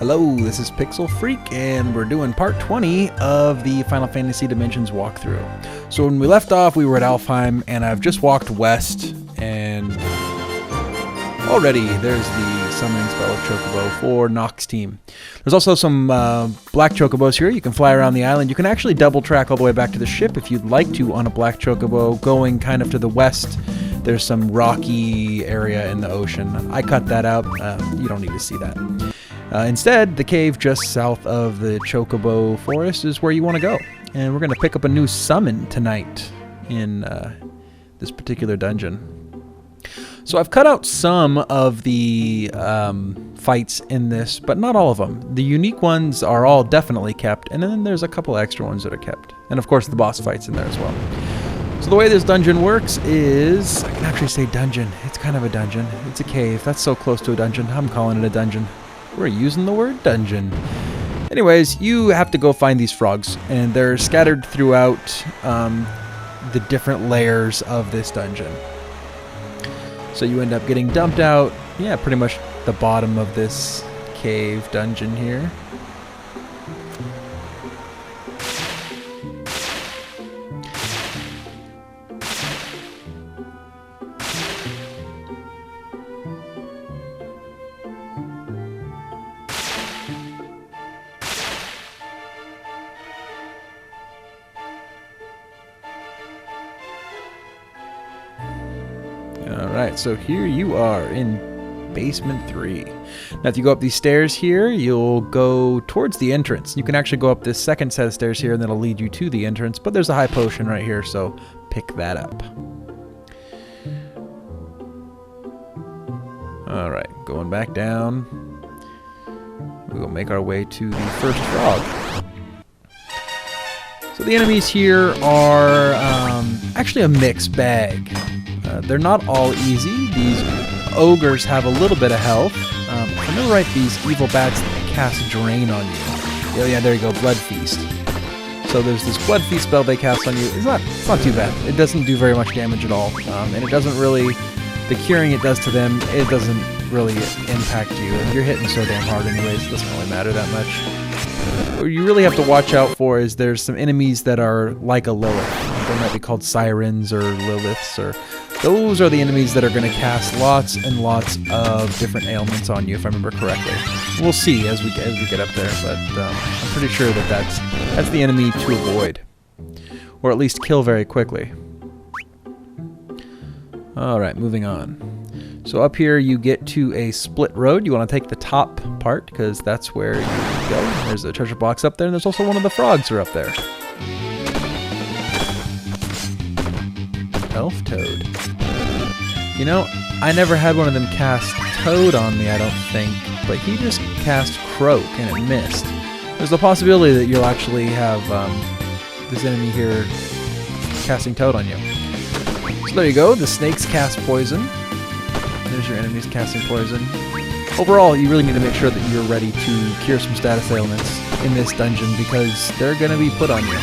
Hello, this is Pixel Freak, and we're doing part 20 of the Final Fantasy Dimensions walkthrough. So when we left off, we were at Alfheim, and I've just walked west, and already there's the summoning spell of Chocobo for Nox team. There's also some black Chocobos here. You can fly around the island. You can actually double track all the way back to the ship if you'd like to on a black Chocobo, going kind of to the west. There's some rocky area in the ocean. I cut that out. You don't need to see that. Instead, the cave just south of the Chocobo forest is where you want to go. And we're going to pick up a new summon tonight in this particular dungeon. So I've cut out some of the fights in this, but not all of them. The unique ones are all definitely kept, and then there's a couple extra ones that are kept. And of course the boss fights in there as well. So the way this dungeon works is, I can actually say dungeon. It's kind of a dungeon. It's a cave. That's so close to a dungeon. I'm calling it a dungeon. We're using the word dungeon. Anyways, you have to go find these frogs, and they're scattered throughout the different layers of this dungeon. So you end up getting dumped out, yeah, pretty much the bottom of this cave dungeon here. Alright, so here you are in Basement 3. Now if you go up these stairs here, you'll go towards the entrance. You can actually go up this second set of stairs here and that'll lead you to the entrance, but there's a high potion right here, so pick that up. Alright, going back down. We'll make our way to the first frog. So the enemies here are actually a mixed bag. They're not all easy. These ogres have a little bit of health. If I remember right, these evil bats cast Drain on you. Oh yeah, there you go, Blood Feast. So there's this Blood Feast spell they cast on you. It's not too bad. It doesn't do very much damage at all. And it doesn't really, the curing it does to them, it doesn't really impact you. And you're hitting so damn hard anyways, it doesn't really matter that much. What you really have to watch out for is there's some enemies that are like a Lilith. They might be called Sirens or Liliths, or those are the enemies that are going to cast lots and lots of different ailments on you, if I remember correctly. We'll see as we get up there, but I'm pretty sure that that's the enemy to avoid, or at least kill very quickly. All right, moving on. So up here you get to a split road. You want to take the top part because that's where you go. There's a treasure box up there, and there's also one of the frogs are up there. Elf Toad. You know, I never had one of them cast Toad on me, I don't think, but he just cast Croak and it missed. There's the possibility that you'll actually have this enemy here casting Toad on you. So there you go, the snakes cast poison. There's your enemies casting poison. Overall, you really need to make sure that you're ready to cure some status ailments in this dungeon because they're going to be put on you.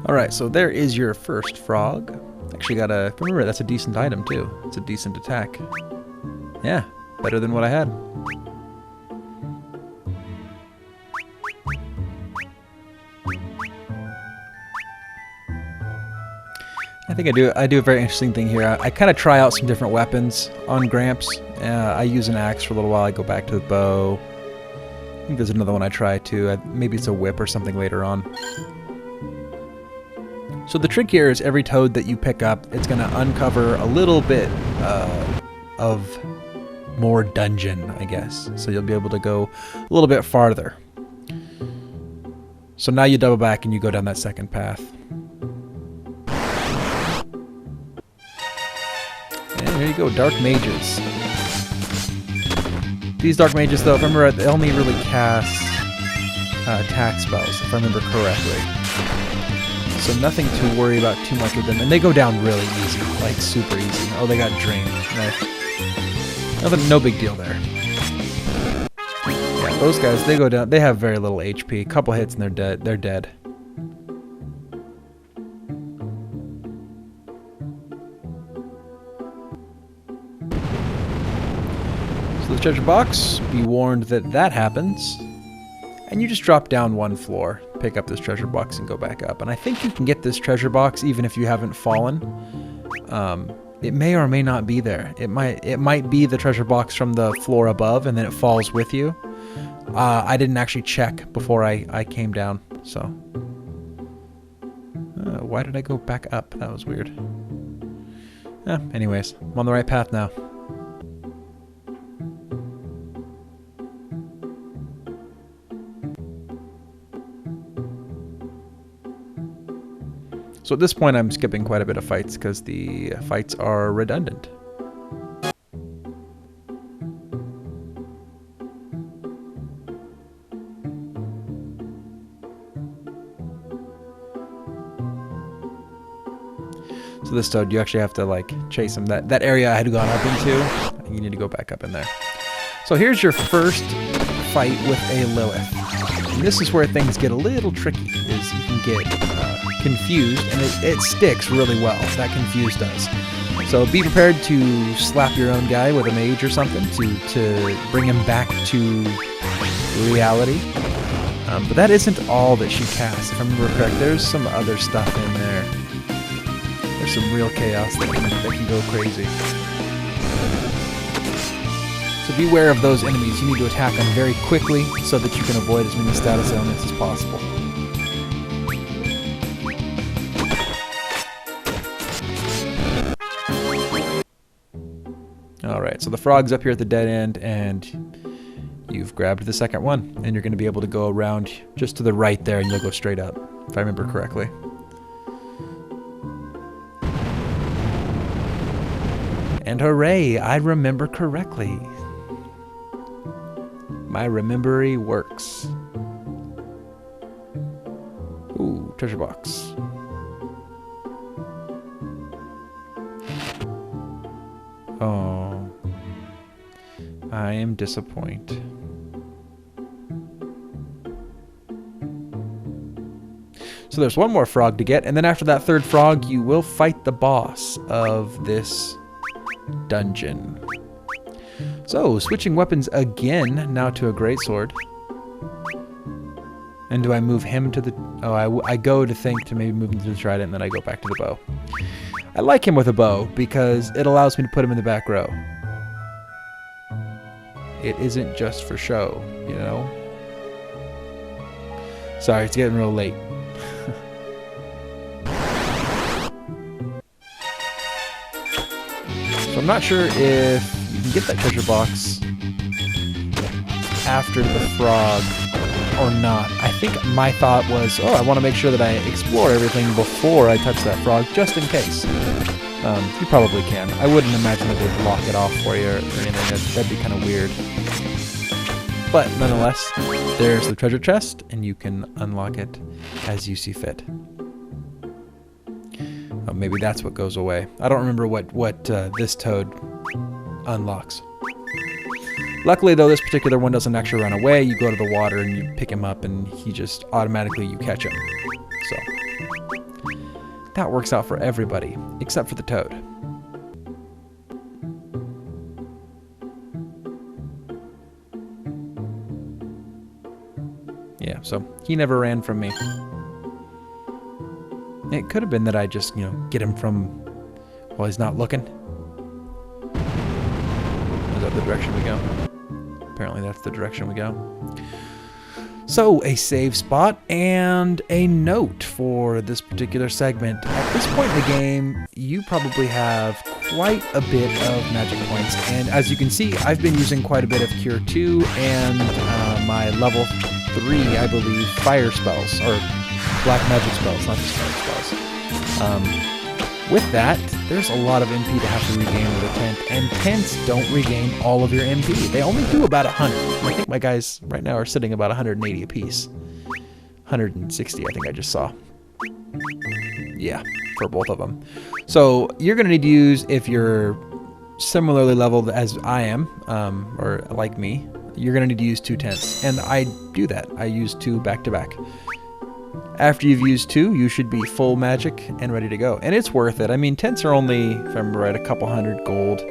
Alright, so there is your first frog. Actually got a... Remember, that's a decent item, too. It's a decent attack. Yeah, better than what I had. I think I do a very interesting thing here. I kind of try out some different weapons on Gramps. I use an axe for a little while. I go back to the bow. I think there's another one I try, too. Maybe it's a whip or something later on. So the trick here is every toad that you pick up, it's going to uncover a little bit of more dungeon, I guess. So you'll be able to go a little bit farther. So now you double back and you go down that second path. And here you go, Dark Mages. These Dark Mages, though, remember, they only really cast attack spells, if I remember correctly. So nothing to worry about too much with them. And they go down really easy, like super easy. Oh, they got drained. No big deal there. Yeah, those guys, they go down. They have very little HP. A couple hits and they're dead. They're dead. So the treasure box, be warned that that happens. And you just drop down one floor, pick up this treasure box, and go back up. And I think you can get this treasure box even if you haven't fallen. It may or may not be there. It might be the treasure box from the floor above, and then it falls with you. I didn't actually check before I came down, so. Why did I go back up? That was weird. Anyways, I'm on the right path now. So at this point I'm skipping quite a bit of fights because the fights are redundant. So this toad, you actually have to like chase him. That area I had gone up into, you need to go back up in there. So here's your first fight with a Lilith. And this is where things get a little tricky, is you can get confused, and it sticks really well. That confused does. So be prepared to slap your own guy with a mage or something to bring him back to reality. But that isn't all that she casts. If I remember correct, there's some other stuff in there. There's some real chaos that can go crazy. So beware of those enemies. You need to attack them very quickly so that you can avoid as many status ailments as possible. Alright, so the frog's up here at the dead end, and you've grabbed the second one, and you're going to be able to go around just to the right there, and you'll go straight up, if I remember correctly. And hooray, I remember correctly. My remembery works. Ooh, treasure box. Oh, I am disappointed. So there's one more frog to get, and then after that third frog, you will fight the boss of this dungeon. So, switching weapons again, now to a greatsword. And do I move him to the... Oh, I go to think to maybe move him to the trident, and then I go back to the bow. I like him with a bow because it allows me to put him in the back row. It isn't just for show, you know? Sorry, it's getting real late. So I'm not sure if you can get that treasure box after the frog or not. I think my thought was, oh, I want to make sure that I explore everything before I touch that frog, just in case. You probably can. I wouldn't imagine that they'd lock it off for you or anything. That'd be kind of weird. But nonetheless, there's the treasure chest, and you can unlock it as you see fit. Maybe that's what goes away. I don't remember what this toad unlocks. Luckily, though, this particular one doesn't actually run away. You go to the water and you pick him up, and he just automatically, you catch him. So that works out for everybody, except for the toad. Yeah, so he never ran from me. It could have been that I just, get him from while he's not looking. Is that the direction we go? Apparently that's the direction we go. So, a save spot and a note for this particular segment. At this point in the game, you probably have quite a bit of magic points. And as you can see, I've been using quite a bit of Cure 2 and my level 3, I believe, fire spells, or black magic spells, not just fire spells. With that, there's a lot of MP to have to regain with a tent, and tents don't regain all of your MP. They only do about 100. I think my guys right now are sitting about 180 apiece. 160, I think I just saw. Yeah, for both of them. So you're going to need to use, if you're similarly leveled as I am, or like me, you're going to need to use 2 tents. And I do that. I use 2 back to back. After you've used 2, you should be full magic and ready to go. And it's worth it. I mean, tents are only, if I remember right, a couple hundred gold.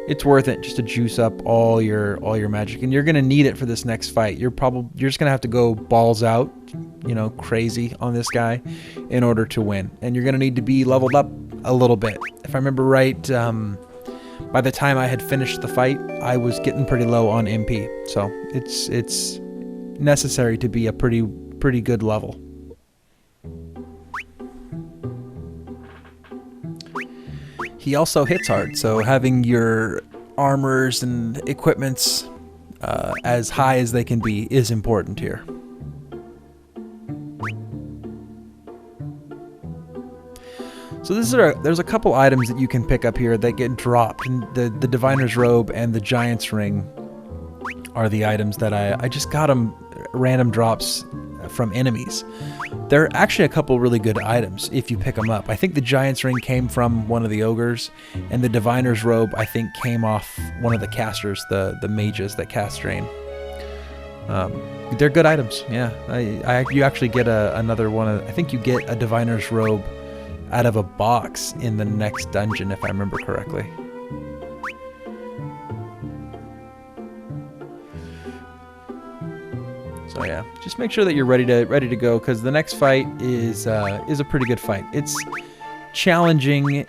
It's worth it just to juice up all your magic, and you're gonna need it for this next fight. You're just gonna have to go balls out, you know, crazy on this guy in order to win. And you're gonna need to be leveled up a little bit. If I remember right, by the time I had finished the fight, I was getting pretty low on MP. So it's necessary to be a pretty good level. He also hits hard, so having your armors and equipments as high as they can be is important here. So there's a couple items that you can pick up here that get dropped. And the Diviner's Robe and the Giant's Ring are the items that I just got them random drops from enemies. They're actually a couple really good items if you pick them up. I think the Giant's Ring came from one of the ogres, and the Diviner's Robe I think came off one of the casters, the mages that cast drain. They're good items, yeah. You actually get another one. I think you get a Diviner's Robe out of a box in the next dungeon, if I remember correctly. So yeah, just make sure that you're ready to go, because the next fight is a pretty good fight. It's challenging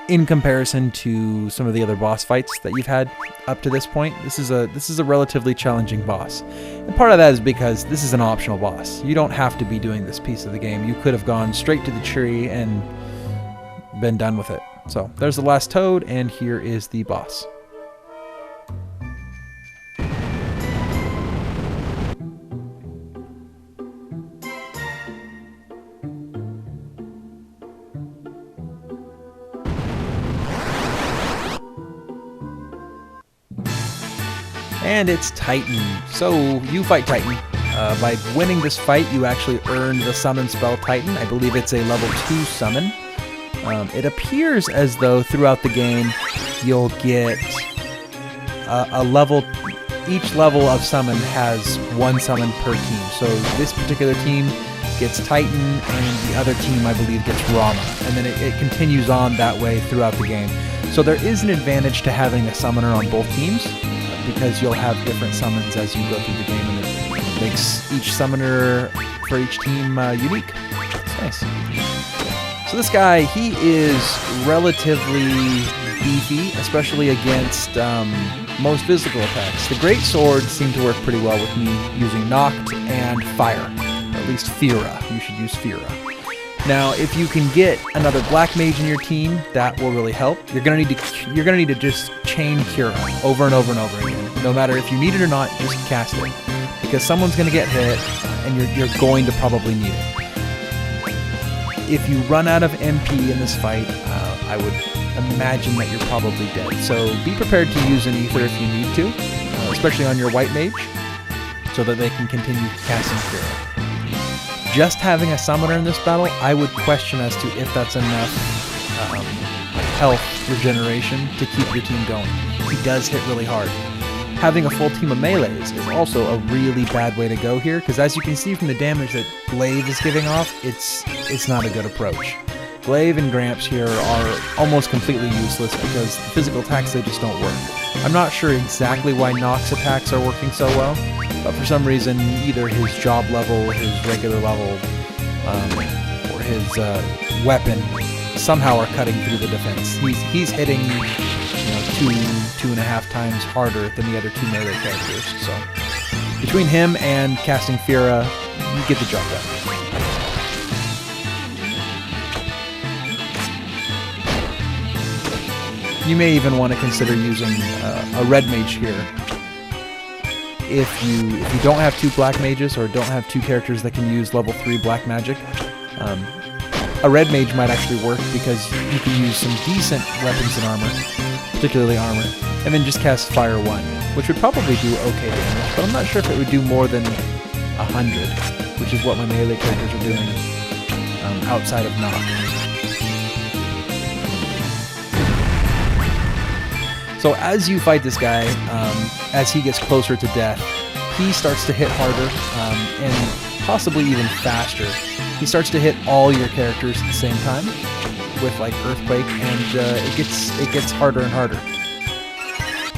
in comparison to some of the other boss fights that you've had up to this point. This is a relatively challenging boss, and part of that is because this is an optional boss. You don't have to be doing this piece of the game. You could have gone straight to the tree and been done with it. So there's the last toad, and here is the boss. And it's Titan. So you fight Titan. By winning this fight, you actually earn the summon spell Titan. I believe it's a level 2 summon. It appears as though throughout the game you'll get a level. Each level of summon has 1 summon per team. So this particular team gets Titan, and the other team, I believe, gets Rama. And then it continues on that way throughout the game. So there is an advantage to having a summoner on both teams, because you'll have different summons as you go through the game, and it makes each summoner for each team unique. It's nice. So this guy, he is relatively beefy, especially against most physical attacks. The great swords seem to work pretty well with me using Noct and Fire, or at least Fira. You should use Fira. Now, if you can get another black mage in your team, that will really help. You're gonna need to just chain Cura over and over and over again. No matter if you need it or not, just cast it, because someone's gonna get hit, and you're going to probably need it. If you run out of MP in this fight, I would imagine that you're probably dead. So be prepared to use an ether if you need to, especially on your white mage, so that they can continue casting Cura. Just having a summoner in this battle, I would question as to if that's enough health regeneration to keep your team going. He does hit really hard. Having a full team of melees is also a really bad way to go here, because as you can see from the damage that Glaive is giving off, it's not a good approach. Glaive and Gramps here are almost completely useless because the physical attacks, they just don't work. I'm not sure exactly why Nox attacks are working so well, but for some reason, either his job level, his regular level, or his weapon somehow are cutting through the defense. He's hitting, you know, 2.5 times harder than the other 2 melee characters. So between him and casting Fira, you get the job done. You may even want to consider using a red mage here. If you don't have 2 black mages, or don't have 2 characters that can use level 3 black magic, a red mage might actually work, because you can use some decent weapons and armor, particularly armor, and then just cast Fire 1, which would probably do okay damage, but I'm not sure if it would do more than 100, which is what my melee characters are doing outside of knock. So as you fight this guy, as he gets closer to death, he starts to hit harder and possibly even faster. He starts to hit all your characters at the same time with like Earthquake, and it gets harder and harder.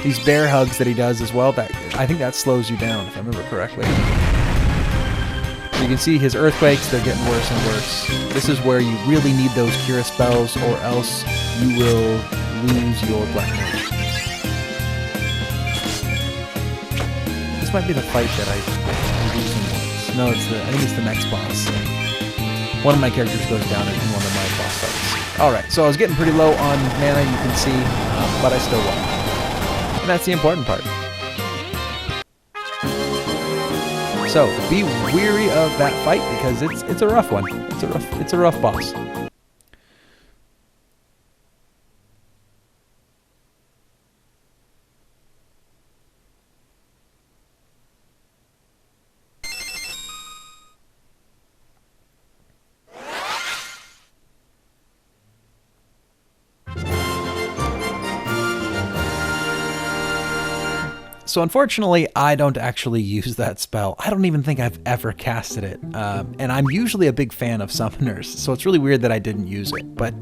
These bear hugs that he does as well, I think that slows you down if I remember correctly. You can see his Earthquakes, they're getting worse and worse. This is where you really need those Cura spells, or else you will lose your Black Mage. This might be the fight that I'm losing once. No, I think it's the next boss. One of my characters goes down in one of my boss fights. Alright, so I was getting pretty low on mana, you can see, but I still won. And that's the important part. So be weary of that fight because it's a rough one. It's a rough boss. So unfortunately, I don't actually use that spell. I don't even think I've ever casted it. And I'm usually a big fan of summoners, so it's really weird that I didn't use it. But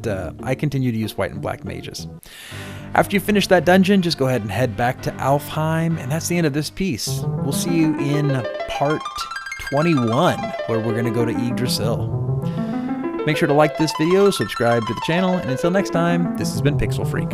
I continue to use white and black mages. After you finish that dungeon, just go ahead and head back to Alfheim, and that's the end of this piece. We'll see you in part 21, where we're going to go to Yggdrasil. Make sure to like this video, subscribe to the channel, and until next time, this has been Pixel Freak.